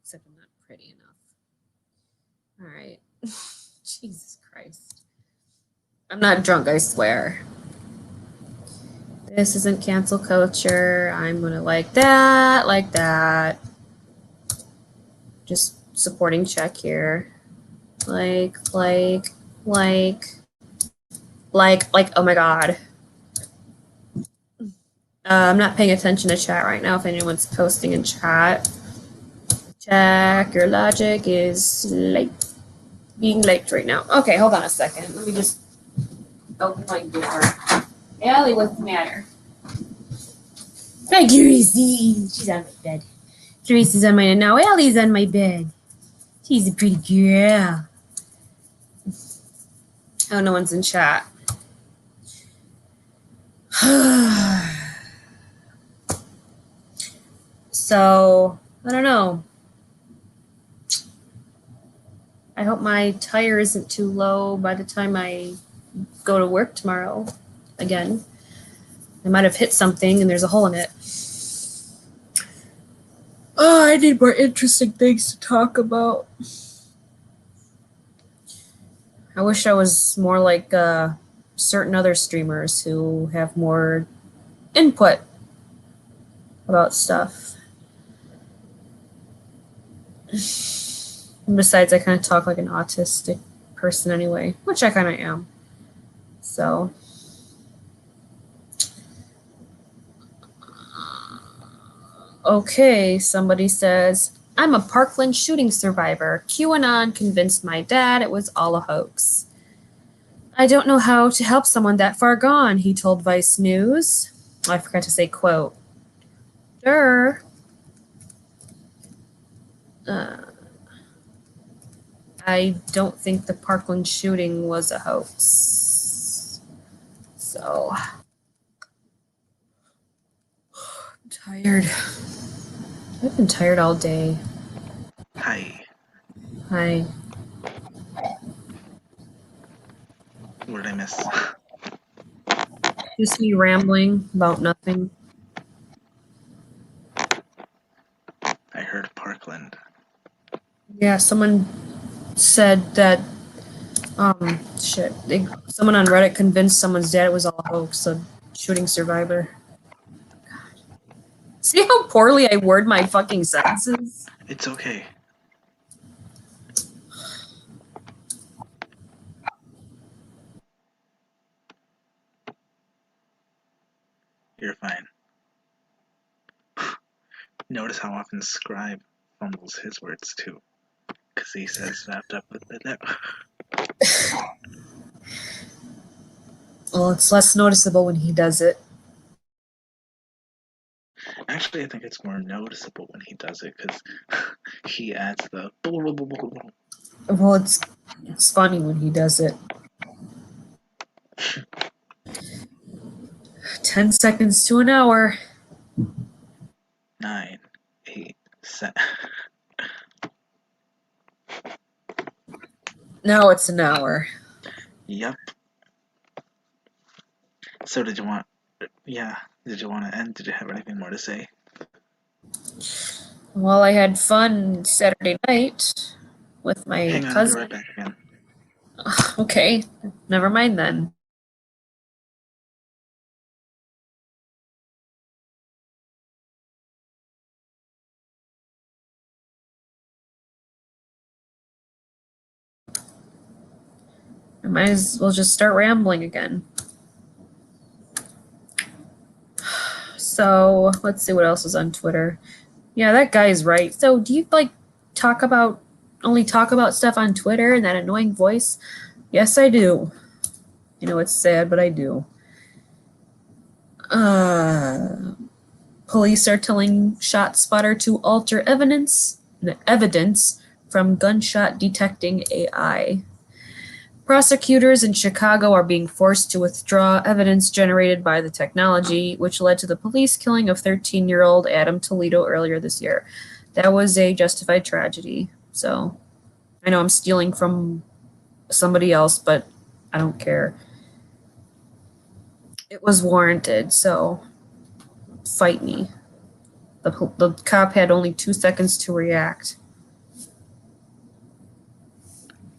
Except I'm not pretty enough. All right. Jesus Christ. I'm not drunk, I swear. This isn't cancel culture. I'm gonna like that. Just supporting check here. Like, oh my God. I'm not paying attention to chat right now if anyone's posting in chat. Jack, your logic is late. Being late right now. Okay, hold on a second. Let me just open my door. Allie, what's the matter? Hi, Gracie. She's on my bed. Gracie's on my now. Allie's on my bed. She's a pretty girl. Oh, no one's in chat. So, I don't know. I hope my tire isn't too low by the time I go to work tomorrow again. I might have hit something and there's a hole in it. Oh, I need more interesting things to talk about. I wish I was more like certain other streamers who have more input about stuff. And besides, I kind of talk like an autistic person anyway, which I kind of am. So, okay, somebody says, I'm a Parkland shooting survivor. QAnon convinced my dad it was all a hoax. I don't know how to help someone that far gone, he told Vice News. I forgot to say quote. Sure. I don't think the Parkland shooting was a hoax. So, I'm tired. I've been tired all day. Hi. Hi. What did I miss? Just me rambling about nothing. I heard Parkland. Yeah, someone said that, someone on Reddit convinced someone's dad it was all a hoax, a shooting survivor. God. See how poorly I word my fucking sentences? It's okay. You're fine. Notice how often Scribe fumbles his words too. Because he says wrapped up with the Well, it's less noticeable when he does it. Actually, I think it's more noticeable when he does it because he adds the. Well, it's funny when he does it. 10 seconds to an hour. 9, 8, 7. Now it's an hour. Yep. So did you want to end? Did you have anything more to say? Well, I had fun Saturday night with my Hang on, I'll be cousin. right back again. Okay, never mind then. I might as well just start rambling again. So let's see what else is on Twitter. Yeah, that guy's right. So do you like only talk about stuff on Twitter and that annoying voice? Yes, I do. You know, it's sad, but I do. Police are telling ShotSpotter to alter evidence from gunshot detecting AI. Prosecutors in Chicago are being forced to withdraw evidence generated by the technology, which led to the police killing of 13-year-old Adam Toledo earlier this year. That was a justified tragedy. So I know I'm stealing from somebody else, but I don't care. It was warranted, so fight me. The cop had only 2 seconds to react.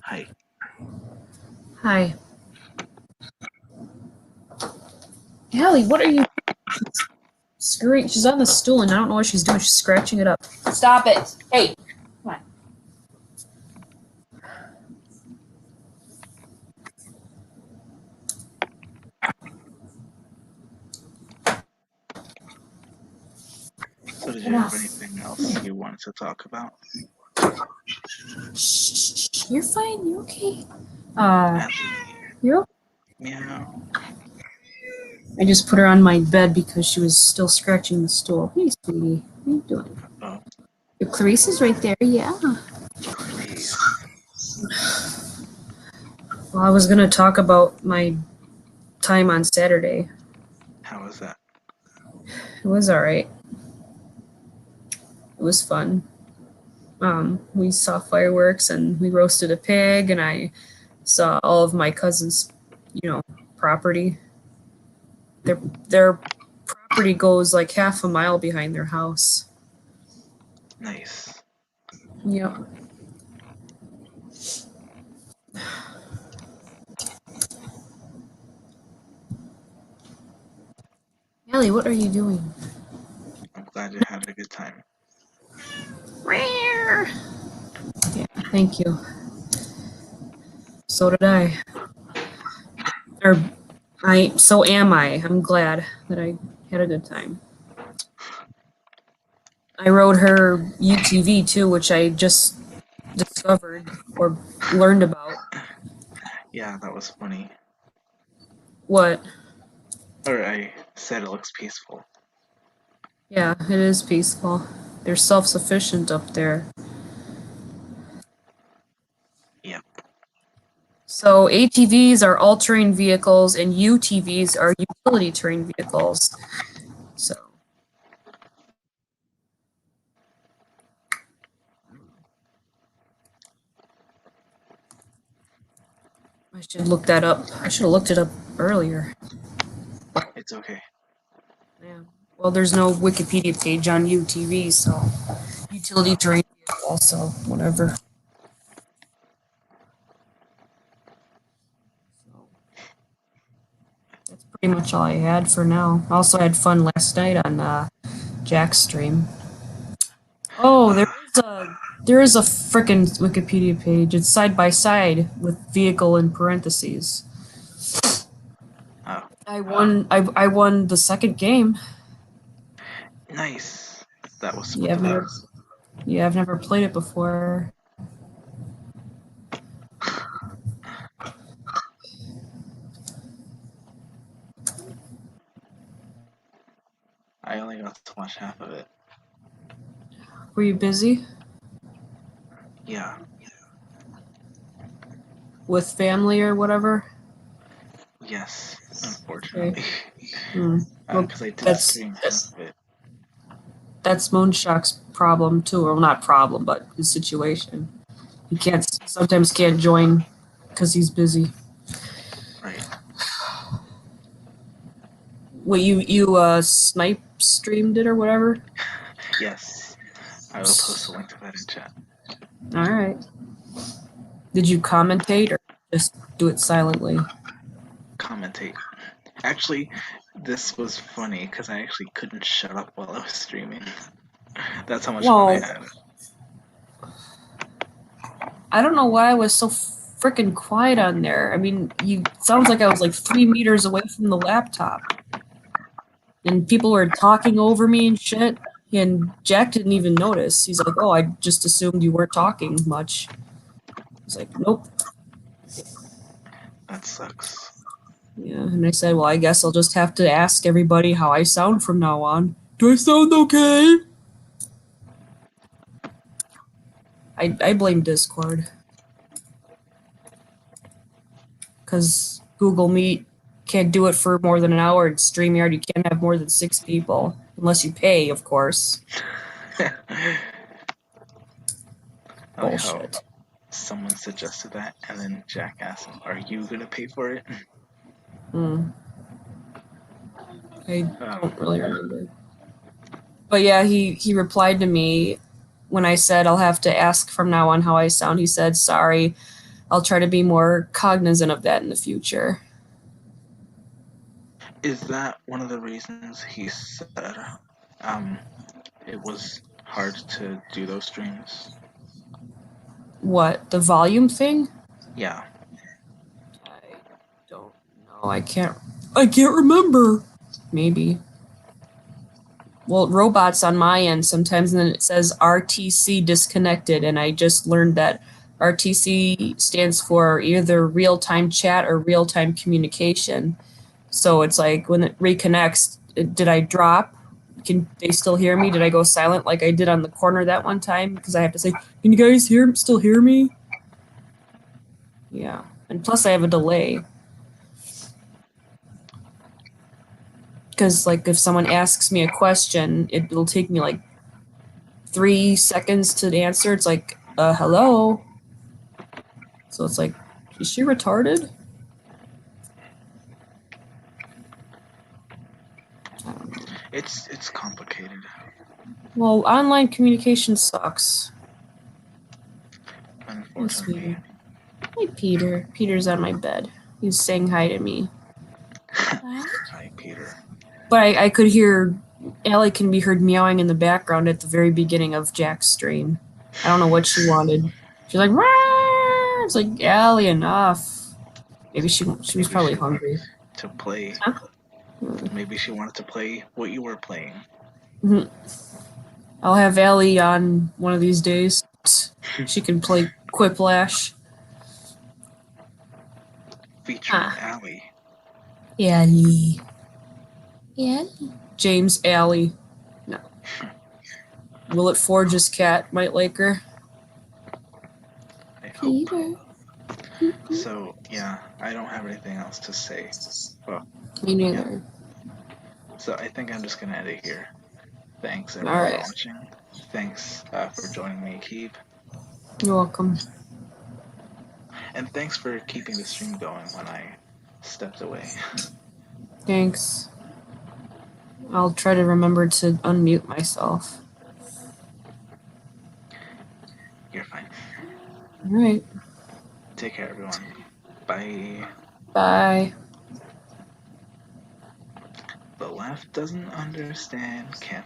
Hi. Hi. Hallie, what are you screwing? She's on the stool and I don't know what she's doing. She's scratching it up. Stop it. Hey. Come on. So did you have anything else you wanted to talk about? Shh. You're fine. You're okay. Allie. You're okay. Meow. I just put her on my bed because she was still scratching the stool. Hey, sweetie. What are you doing? Oh, Your Clarice is right there. Yeah. Clarice. Well, I was going to talk about my time on Saturday. How was that? It was all right. It was fun. We saw fireworks and we roasted a pig, and I saw all of my cousins' property. Their property goes like half a mile behind their house. Nice. Yep. Ellie, what are you doing? I'm glad you had a good time. Yeah, thank you. So did I. So am I. I'm glad that I had a good time. I rode her UTV too, which I just discovered or learned about. Yeah, that was funny. What? Or I said it looks peaceful. Yeah, it is peaceful. They're self-sufficient up there. Yep. So ATVs are all-terrain vehicles and UTVs are utility terrain vehicles. So I should look that up. I should have looked it up earlier. It's okay. Yeah. Well, there's no Wikipedia page on UTV, so utility terrain vehicle, so whatever. So that's pretty much all I had for now. I also had fun last night on Jack's stream. Oh, there is a frickin' Wikipedia page. It's side by side with vehicle in parentheses. Oh. I won the second game. Nice. That was Yeah, I've never played it before. I only got to watch half of it. Were you busy Yeah. with family or whatever? Yes, unfortunately. Well, Because I did stream half of it. that's Moonshock's problem too, or not problem, but his situation. He sometimes can't join because he's busy. Right. What you snipe streamed it or whatever? Yes, I will post a link to that in chat. All right. Did you commentate or just do it silently? Commentate. Actually, this was funny because I actually couldn't shut up while I was streaming. That's how much fun I Well, had. I don't know why I was so freaking quiet on there. I mean, you sounds like I was like 3 meters away from the laptop, and people were talking over me and shit. And Jack didn't even notice. He's like, "Oh, I just assumed you weren't talking much." I was like, "Nope." That sucks. Yeah, and I said, "Well, I guess I'll just have to ask everybody how I sound from now on. Do I sound okay?" I blame Discord. Because Google Meet can't do it for more than an hour. And StreamYard, you can't have more than 6 people, unless you pay, of course. Bullshit. Someone suggested that, and then Jack asked him, "Are you gonna pay for it?" I don't really remember. But yeah, he replied to me when I said I'll have to ask from now on how I sound. He said, "Sorry, I'll try to be more cognizant of that in the future." Is that one of the reasons he said um, it was hard to do those streams? What, the volume thing? Yeah. I don't know. I can't remember. Maybe. Well, robots on my end sometimes, and then it says RTC disconnected, and I just learned that RTC stands for either real-time chat or real-time communication. So it's like when it reconnects, did I drop? Can they still hear me? Did I go silent like I did on the corner that one time? Because I have to say, can you guys still hear me? Yeah. And plus I have a delay. Because like if someone asks me a question, it'll take me like 3 seconds to answer. It's like, hello? So it's like, is she retarded? I don't know. It's complicated. Well, online communication sucks. Unfortunately. Hi, Peter. Peter's on my bed. He's saying hi to me. Hi, Peter. But I could hear, Allie can be heard meowing in the background at the very beginning of Jack's stream. I don't know what she wanted. She's like, "Rah!" It's like, Allie, enough. Maybe she was probably hungry. To play. Huh? Maybe she wanted to play what you were playing. I'll have Allie on one of these days. She can play Quiplash. Featuring Allie. Allie. James Allie. No. Will it forge his cat might like her? I hope. So, yeah, I don't have anything else to say. Well, me neither. Yeah. So I think I'm just going to end it here. Thanks, everyone, for watching. Thanks for joining me, Keep. You're welcome. And thanks for keeping the stream going when I stepped away. Thanks. I'll try to remember to unmute myself. You're fine. All right. Take care, everyone. Bye. Bye. The left doesn't understand, can't